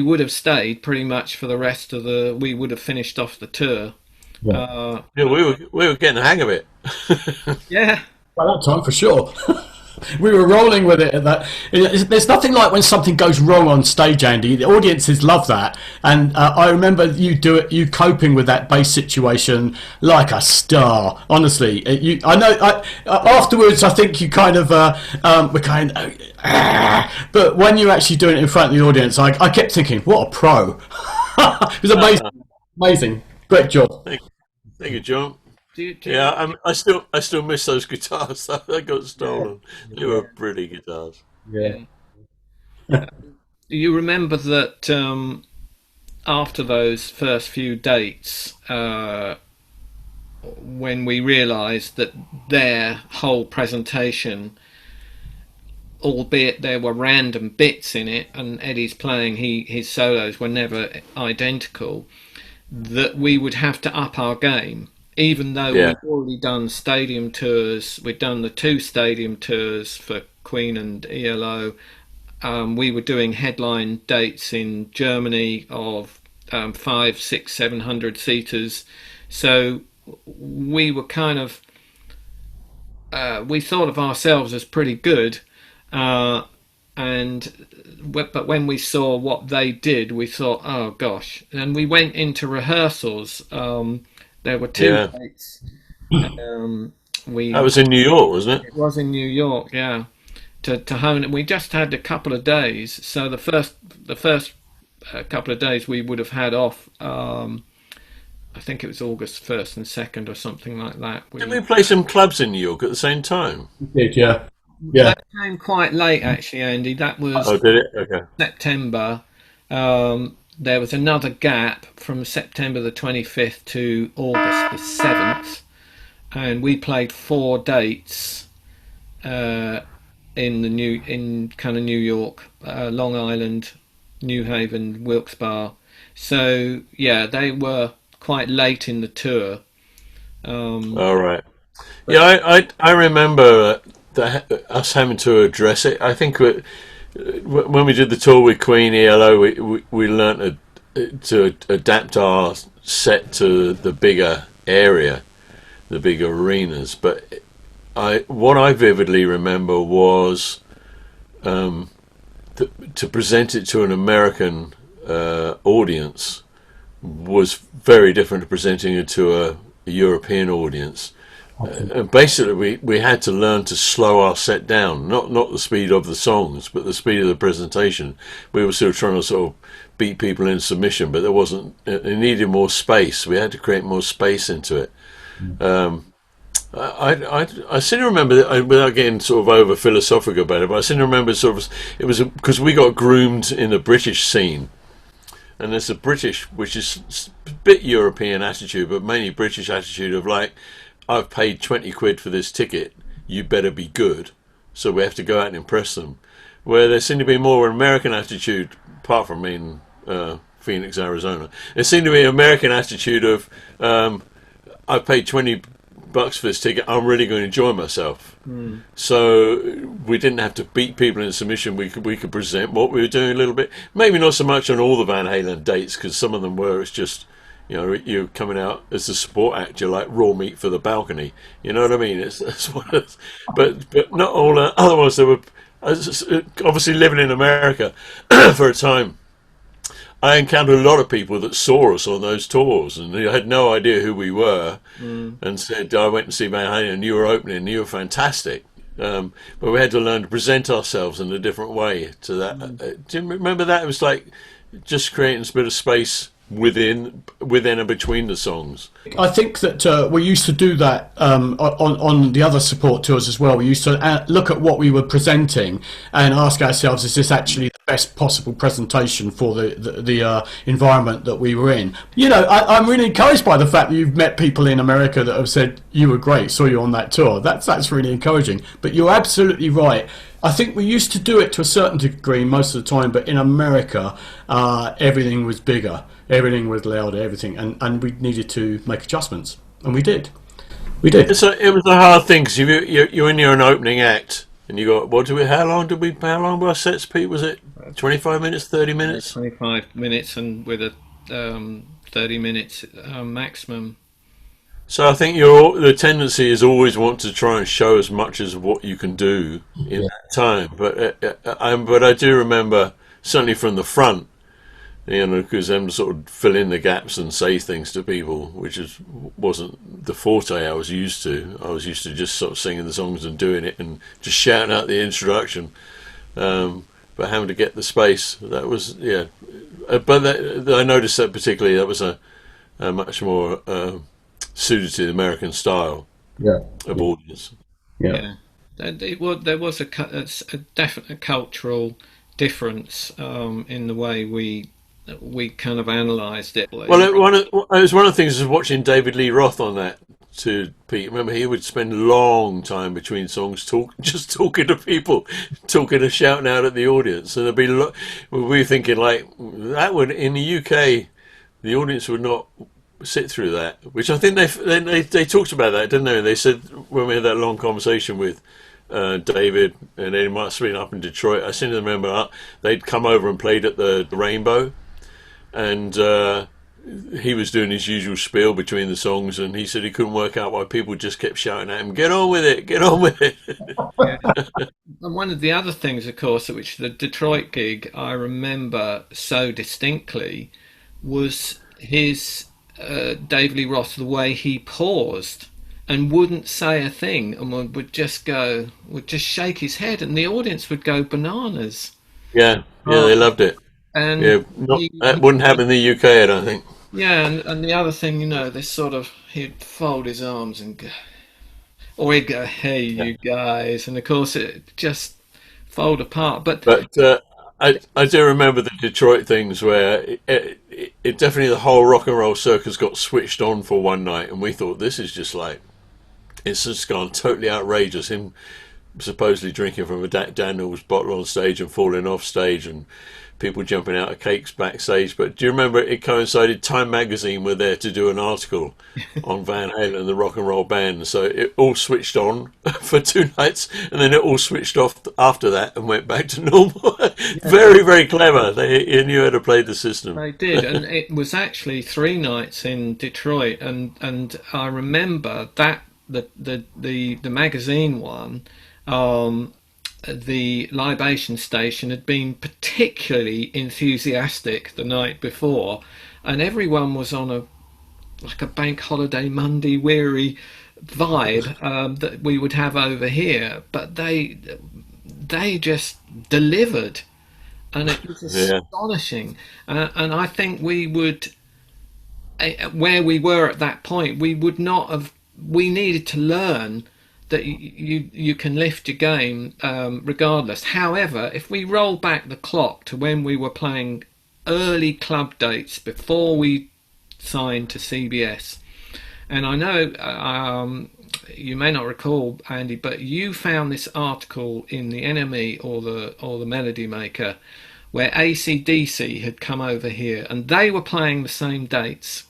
would have stayed pretty much for the rest of we would have finished off the tour. Yeah. Yeah, we were getting the hang of it. Yeah. By that time, for sure. We were rolling with it at that. There's nothing like when something goes wrong on stage, Andy. The audiences love that, and I remember you coping with that bass situation like a star. Honestly, afterwards, I think you kind of were kind of, but when you're actually doing it in front of the audience, I kept thinking, what a pro! It was amazing, great job. Thank you, John. Do Yeah, I still miss those guitars. They got stolen. They were pretty guitars. Yeah. you remember that after those first few dates, when we realised that their whole presentation, albeit there were random bits in it, and Eddie's playing, his solos were never identical, that we would have to up our game. Even though Yeah. we'd already done stadium tours, we'd done the 2 stadium tours for Queen and ELO. We were doing headline dates in Germany of 500, 600, 700 seaters. So we were kind of, we thought of ourselves as pretty good. But when we saw what they did, we thought, oh gosh. And we went into rehearsals. There were 2 Yeah. dates. That was in New York, wasn't it? It was in New York, yeah. To hone it, we just had a couple of days. So the first couple of days we would have had off. I think it was August 1st and 2nd or something like that. Didn't we play some clubs in New York at the same time? Did yeah. Yeah. That came quite late, actually, Andy. That was Oh, did it? Okay. September. There was another gap from September the 25th to August the 7th, and we played 4 dates in kind of New York, Long Island, New Haven, Wilkes-Barre. So yeah, they were quite late in the tour. All right. Yeah, I remember us having to address it. I think when we did the tour with Queen ELO, we learnt to adapt our set to the bigger area, the big arenas. But what I vividly remember was to present it to an American audience was very different to presenting it to a European audience, and basically we had to learn to slow our set down, not the speed of the songs, but the speed of the presentation. We were still trying to sort of beat people in submission, but there wasn't. It needed more space. We had to create more space into it. I seem to remember that, without getting sort of over philosophical about it, but I seem to remember sort of it was because we got groomed in the British scene. And there's a British, which is a bit European attitude, but mainly British attitude of like, I've paid 20 quid for this ticket, you better be good. So we have to go out and impress them. Where there seemed to be more an American attitude, apart from in Phoenix, Arizona. There seemed to be an American attitude of, I've paid 20 bucks for this ticket, I'm really going to enjoy myself. So we didn't have to beat people in submission. We could present what we were doing a little bit. Maybe not so much on all the Van Halen dates, because some of them were. It's just, you know, you're coming out as a support act. You're like raw meat for the balcony. You know what I mean? It's one of, but not all. Otherwise, they were obviously living in America for a time. I encountered a lot of people that saw us on those tours and they had no idea who we were, and said, I went to see Van Halen and you were opening and you were fantastic. But we had to learn to present ourselves in a different way to that. Do you remember that? It was like just creating a bit of space within and between the songs. I think that we used to do that on the other support tours as well. We used to look at what we were presenting and ask ourselves, is this actually the best possible presentation for the environment that we were in? You know, I'm really encouraged by the fact that you've met people in America that have said, you were great, saw you on that tour. That's really encouraging. But you're absolutely right. I think we used to do it to a certain degree most of the time, but in America, everything was bigger. Everything was louder, everything, and we needed to make adjustments, and we did. So it was a hard thing because you're in your opening act, and you got how long were our sets, Pete? Was it 25 minutes, 30 minutes? 25 minutes, and with a 30 minutes maximum. So I think the tendency is always want to try and show as much as what you can do in that time. But I do remember certainly from the front. You know, because them sort of fill in the gaps and say things to people, which wasn't the forte I was used to. I was used to just sort of singing the songs and doing it and just shouting out the introduction. But having to get the space, that was, yeah. But I noticed that particularly that was a much more suited to the American style of audience. Yeah. There was a definite cultural difference in the way we kind of analysed it. Well, it was one of the things was watching David Lee Roth on that to Pete. Remember, he would spend a long time between songs just talking to people, talking and shouting out at the audience. And we were thinking like that would in the UK, the audience would not sit through that. Which I think they talked about that, didn't they? They said when we had that long conversation with David, and they might have been up in Detroit. I seem to remember they'd come over and played at the Rainbow, and he was doing his usual spiel between the songs, and he said he couldn't work out why people just kept shouting at him, "Get on with it, get on with it." And one of the other things, of course, which the Detroit gig I remember so distinctly was his David Lee Roth, the way he paused and wouldn't say a thing, and would just shake his head, and the audience would go bananas. Yeah, they loved it. And that wouldn't happen in the UK, I don't think. Yeah, and the other thing, you know, he'd fold his arms and go, or he'd go, "Hey, you guys," and of course it just fold apart. But I do remember the Detroit things where it definitely the whole rock and roll circus got switched on for one night, and we thought this is just like. It's just gone totally outrageous. Him supposedly drinking from a Daniels bottle on stage and falling off stage, and people jumping out of cakes backstage. But do you remember it coincided? Time magazine were there to do an article on Van Halen and the rock and roll band. So it all switched on for 2 nights, and then it all switched off after that and went back to normal. Very, very clever. They knew how to play the system. They did, and it was actually 3 nights in Detroit, and I remember that. The magazine one, the libation station had been particularly enthusiastic the night before, and everyone was on a bank holiday Monday weary vibe that we would have over here, but they just delivered, and it was Yeah. astonishing. And I think we would, where we were at that point, we would not have. We needed to learn that you can lift your game regardless. However, if we roll back the clock to when we were playing early club dates before we signed to CBS, and I know you may not recall, Andy, but you found this article in the NME or the Melody Maker where AC/DC had come over here and they were playing the same dates.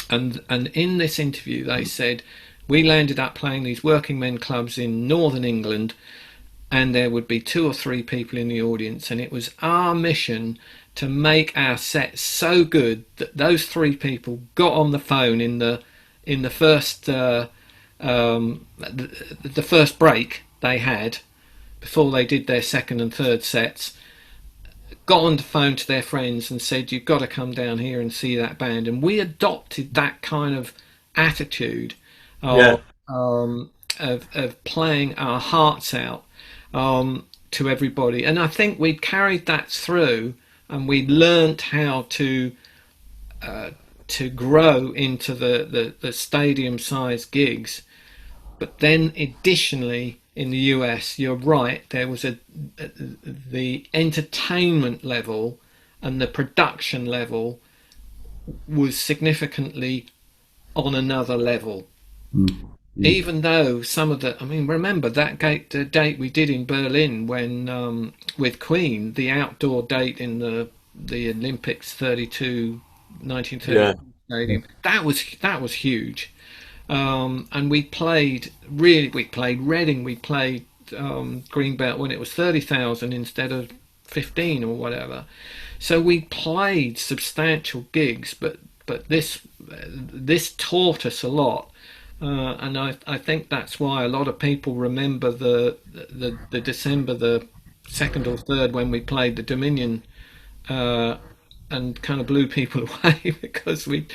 And in this interview, they said we landed up playing these working men clubs in northern England, and there would be 2 or 3 people in the audience, and it was our mission to make our set so good that those 3 people got on the phone in the first the first break they had before they did their second and third sets, got on the phone to their friends and said, you've got to come down here and see that band. And we adopted that kind of attitude Yeah. of playing our hearts out to everybody. And I think we carried that through, and we learnt how to grow into the stadium size gigs. But then additionally, in the US, you're right, there was the entertainment level and the production level was significantly on another level. Even though some of the, I mean, remember that the date we did in Berlin when with Queen, the outdoor date in the Olympics 1932 Yeah. stadium, that was huge. And we played Reading, we played Greenbelt when it was 30,000 instead of 15 or whatever. So we played substantial gigs, but this taught us a lot, and I think that's why a lot of people remember the December the 2nd or 3rd when we played the Dominion. And kind of blew people away because we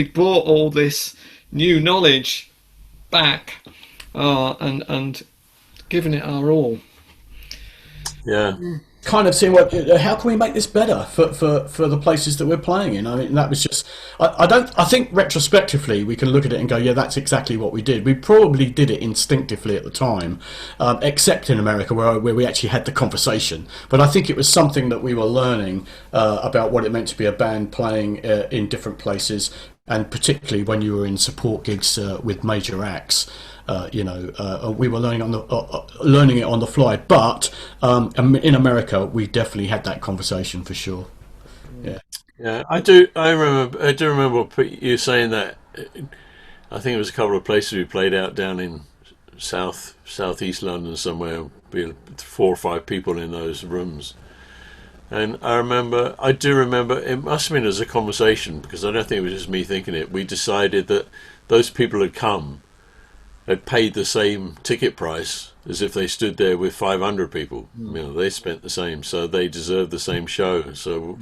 brought all this new knowledge back and given it our all. Yeah. Kind of seeing how can we make this better for the places that we're playing in. I mean, that was just I think retrospectively we can look at it and go, yeah, that's exactly what we did. We probably did it instinctively at the time, except in America where we actually had the conversation. But I think it was something that we were learning about what it meant to be a band playing in different places, and particularly when you were in support gigs with major acts. We were learning learning it on the fly, but in America we definitely had that conversation for sure. Yeah, I do remember you saying that. I think it was a couple of places we played out down in southeast London somewhere. We had 4 or 5 people in those rooms, and I do remember it must have been as a conversation, because I don't think it was just me thinking it. We decided that those people had paid the same ticket price as if they stood there with 500 people. They spent the same, so they deserved the same show. So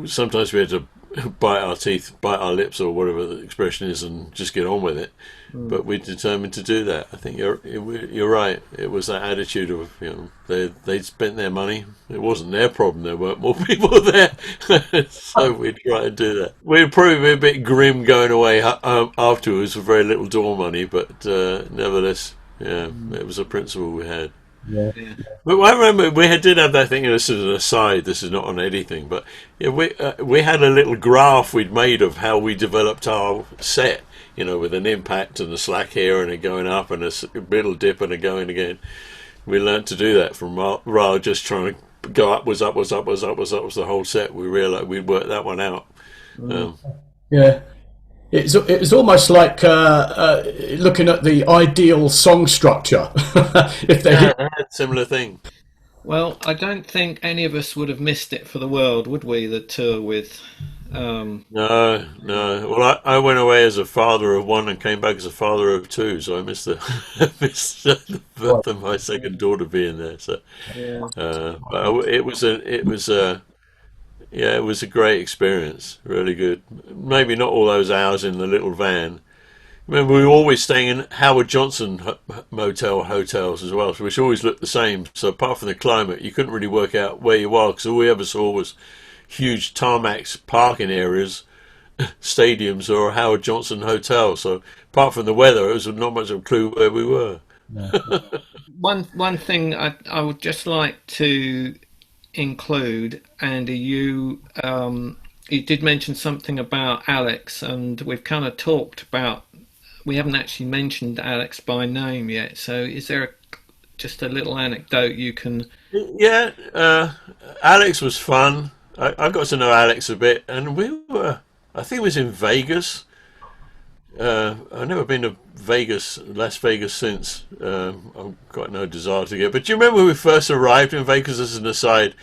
sometimes we had to bite our teeth, bite our lips, or whatever the expression is, and just get on with it. But we determined to do that. I think you're right. It was that attitude of they'd spent their money. It wasn't their problem. There weren't more people there, so we tried to do that. We'd probably be a bit grim going away afterwards with very little door money, but nevertheless, it was a principle we had. Yeah. But I remember did have that thing, and this is an aside, this is not on anything, but we had a little graph we'd made of how we developed our set, with an impact and a slack here and a going up and a middle dip and a going again. We learnt to do that from rather just trying to go upwards the whole set. We realised we'd worked that one out. Yeah. It was almost like looking at the ideal song structure. If they I had a similar thing. Well, I don't think any of us would have missed it for the world, would we? The tour with. No. Well, I went away as a father of 1 and came back as a father of 2, so I missed the birth of my second daughter being there. So, but it was a great experience, really good. Maybe not all those hours in the little van, Remember, we were always staying in Howard Johnson hotels as well, which always looked the same. So apart from the climate, you couldn't really work out where you were, because all we ever saw was huge tarmacs, parking areas, stadiums, or a Howard Johnson hotel. So apart from the weather, it was not much of a clue where we were. One thing I would just like to include, Andy, you did mention something about Alex, and we've kind of talked about. We haven't actually mentioned Alex by name yet. So, is there just a little anecdote you can? Yeah, Alex was fun. I got to know Alex a bit, and we were. I think it was in Vegas. I've never been to Vegas, Las Vegas since. I've got no desire to go. But do you remember when we first arrived in Vegas, as an aside,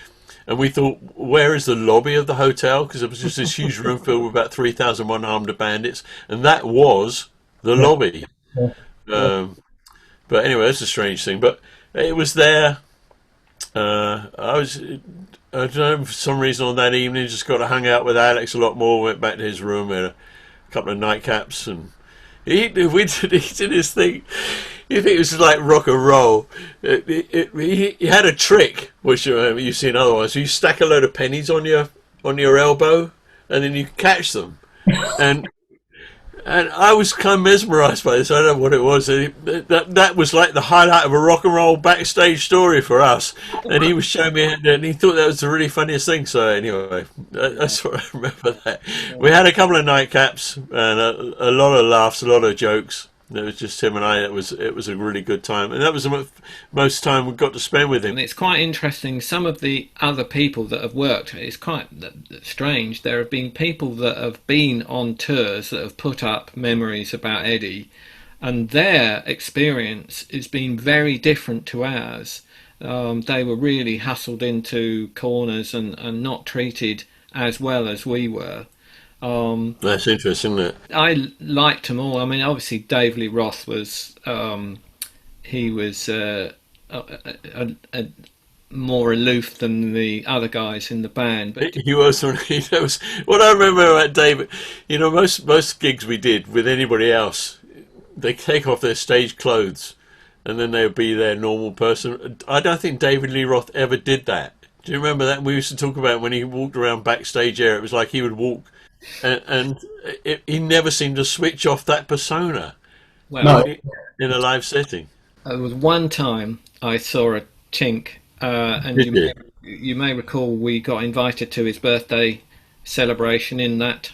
and we thought, where is the lobby of the hotel? Because it was just this huge room filled with about 3,000 one-armed bandits, and that was the lobby. But anyway, it's a strange thing. But it was there. I don't know, for some reason on that evening, just got to hang out with Alex a lot more. Went back to his room, had a couple of nightcaps, and he did his thing. You think it was like rock and roll. He had a trick, which you've seen otherwise. You stack a load of pennies on your elbow, and then you catch them. And I was kind of mesmerised by this. I don't know what it was. That was like the highlight of a rock and roll backstage story for us. And he was showing me, and he thought that was the really funniest thing. So anyway, that's what I remember. That we had a couple of nightcaps and a lot of laughs, a lot of jokes. It was just him and I. It was a really good time, and that was the most time we got to spend with him. And it's quite interesting. Some of the other people that have worked, it's quite strange. There have been people that have been on tours that have put up memories about Eddie, and their experience has been very different to ours. They were really hustled into corners and not treated as well as we were. That's interesting, isn't it? I liked them all. I mean, obviously Dave Lee Roth was he was more aloof than the other guys in the band. But He was. What I remember about David. Most gigs we did with anybody else, they take off their stage clothes, and then they would be their normal person. I don't think David Lee Roth ever did that. Do you remember that? We used to talk about when he walked around backstage area. It was like he would walk. He never seemed to switch off that persona well, in a live setting. there was one time I saw a chink, and you may recall we got invited to his birthday celebration in that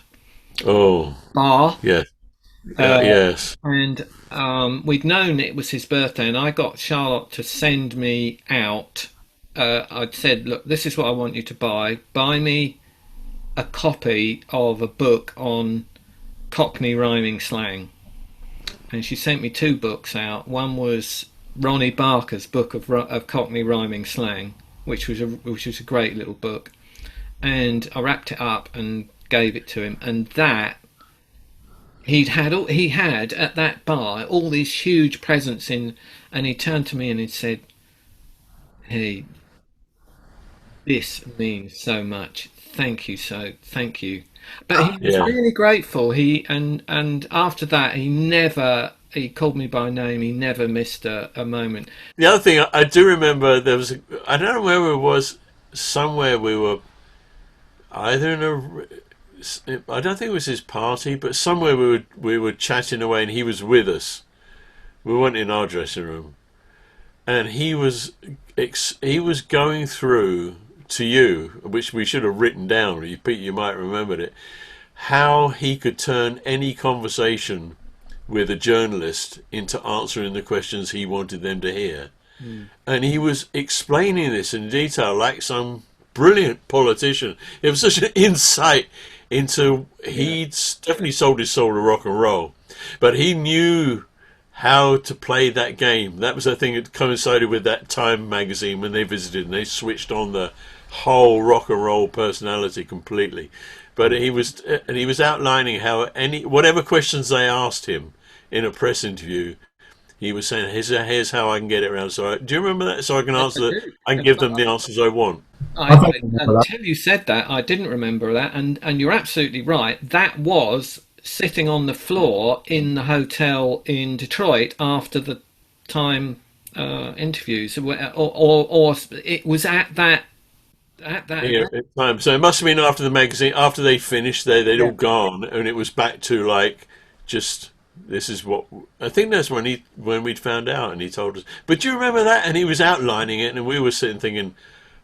bar. Yes, yes. And we'd known it was his birthday, and I got Charlotte to send me out. I'd said, look, this is what I want you to buy. Buy me a copy of a book on Cockney rhyming slang. And she sent me two books out. One was Ronnie Barker's book of Cockney rhyming slang, which was a great little book. And I wrapped it up and gave it to him. And that he had at that bar all these huge presents in, and he turned to me and he said, "Hey, this means so much. Thank you." But he was really grateful. And after that, he called me by name. He never missed a moment. The other thing I do remember, I don't know where it was. Somewhere we were either I don't think it was his party, but somewhere we were chatting away, and he was with us. We weren't in our dressing room, and he was going through to you, which we should have written down. Pete, you might remember it. How he could turn any conversation with a journalist into answering the questions he wanted them to hear. And he was explaining this in detail like some brilliant politician. It was such an insight into, he'd definitely sold his soul to rock and roll, but he knew how to play that game. That was the thing that coincided with that Time magazine when they visited, and they switched on the whole rock and roll personality completely. But he was outlining how whatever questions they asked him in a press interview, he was saying, here's how I can get it around. So do you remember that? So I can answer that. I can give them the answers I want. Until you said that, I didn't remember that, and you're absolutely right. That was sitting on the floor in the hotel in Detroit after the Time interviews, or it was at that Yeah, event. at time. So it must have been after the magazine, after they finished, they'd Yeah. all gone, and it was back to like just this is what I think that's when we'd found out, and he told us. But do you remember that? And he was outlining it, and we were sitting thinking,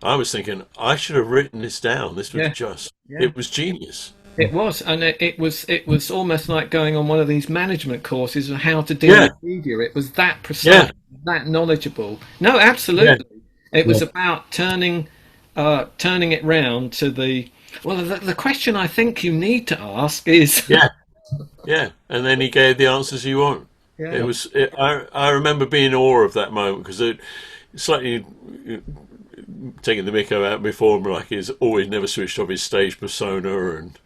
I was thinking, I should have written this down. This was Yeah, just, yeah. it was genius. It was, and it was almost like going on one of these management courses on how to deal Yeah, with media. It was that precise, yeah, that knowledgeable. No, yeah, absolutely. It Yeah. was about turning it round to the. Well, the question I think you need to ask is, yeah, yeah. And then he gave the answers you want. It yeah, was. I remember being in awe of that moment because it slightly taking the Miko out before him, like he's always never switched off his stage persona and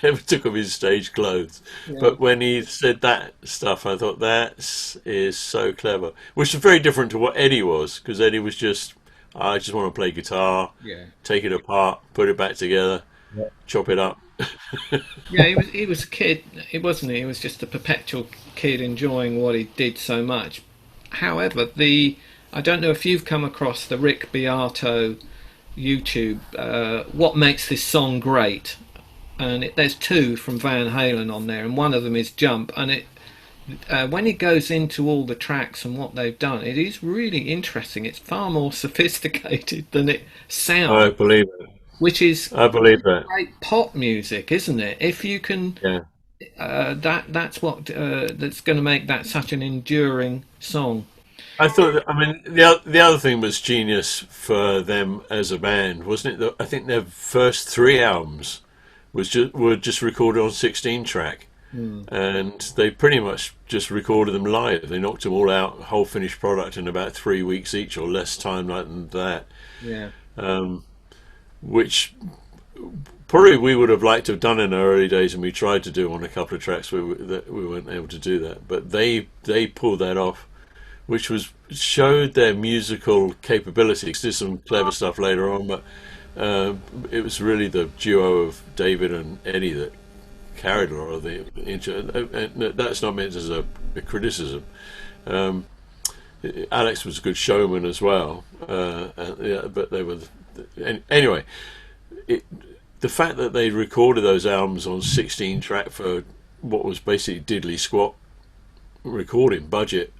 never took off his stage clothes. yeah, But when he said that stuff, I thought that is so clever, which is very different to what Eddie was, because Eddie was just, I just want to play guitar, yeah. take it apart, put it back together, Yeah. chop it up. Yeah, he was a kid, he wasn't he? He was just a perpetual kid enjoying what he did so much. However, the I don't know if you've come across the Rick Beato YouTube. What makes this song great? And there's two from Van Halen on there, and one of them is Jump. And when he goes into all the tracks and what they've done, it is really interesting. It's far more sophisticated than it I sounds, believe it. which is I believe that. great pop music, isn't it? If you can, Yeah. that's what that's going to make that such an enduring song. I thought, I mean, the other thing was genius for them as a band, wasn't it? I think their first three albums were just recorded on 16 track, and they pretty much just recorded them live. They knocked them all out, whole finished product in about 3 weeks each, or less time like than that. Yeah, Which probably we would have liked to have done in our early days, and we tried to do on a couple of tracks that we weren't able to do that. But they pulled that off, which was showed their musical capabilities. Did some clever stuff later on, but it was really the duo of David and Eddie that carried a lot of the and that's not meant as a criticism. Um, Alex was a good showman as well, yeah, but they were anyway. It, the fact that they recorded those albums on 16 track for what was basically diddly squat recording budget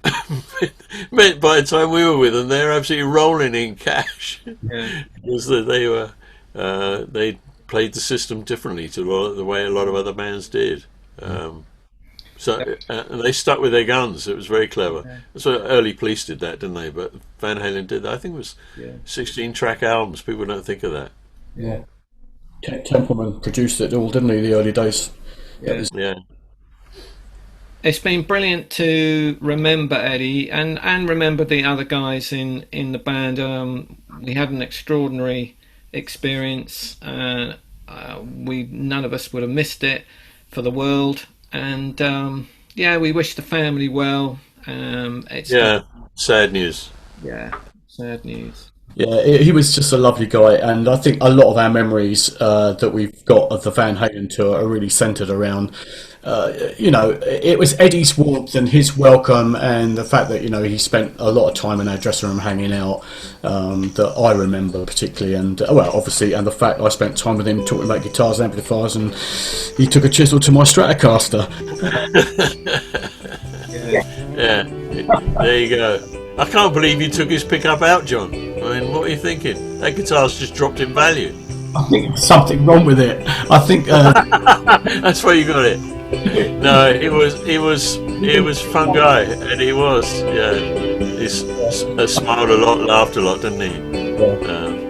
meant by the time we were with them, they're absolutely rolling in cash yeah, because they played the system differently to the way a lot of other bands did. And they stuck with their guns. It was very clever. yeah, So early Police did that, didn't they? But Van Halen did that. I think it was yeah, 16 track albums. People don't think of that. Yeah. Templeman produced it all, didn't he? The early days. That yeah. was Yeah, It's been brilliant to remember Eddie and remember the other guys in the band. We had an extraordinary experience. We none of us would have missed it for the world. And yeah, we wish the family well. It's yeah. Sad news. yeah, sad news. Yeah, he was just a lovely guy, and I think a lot of our memories that we've got of the Van Halen tour are really centered around, it was Eddie's warmth and his welcome, and the fact that he spent a lot of time in our dressing room hanging out, that I remember particularly, and well, obviously, and the fact I spent time with him talking about guitars and amplifiers, and he took a chisel to my Stratocaster. Yeah, there you go. I can't believe you took his pickup out, John. I mean, what are you thinking? That guitar's just dropped in value. I think there's something wrong with it. I think. That's why you got it. No, he was a fun guy, and he was. Yeah, he smiled a lot, laughed a lot, didn't he? Yeah.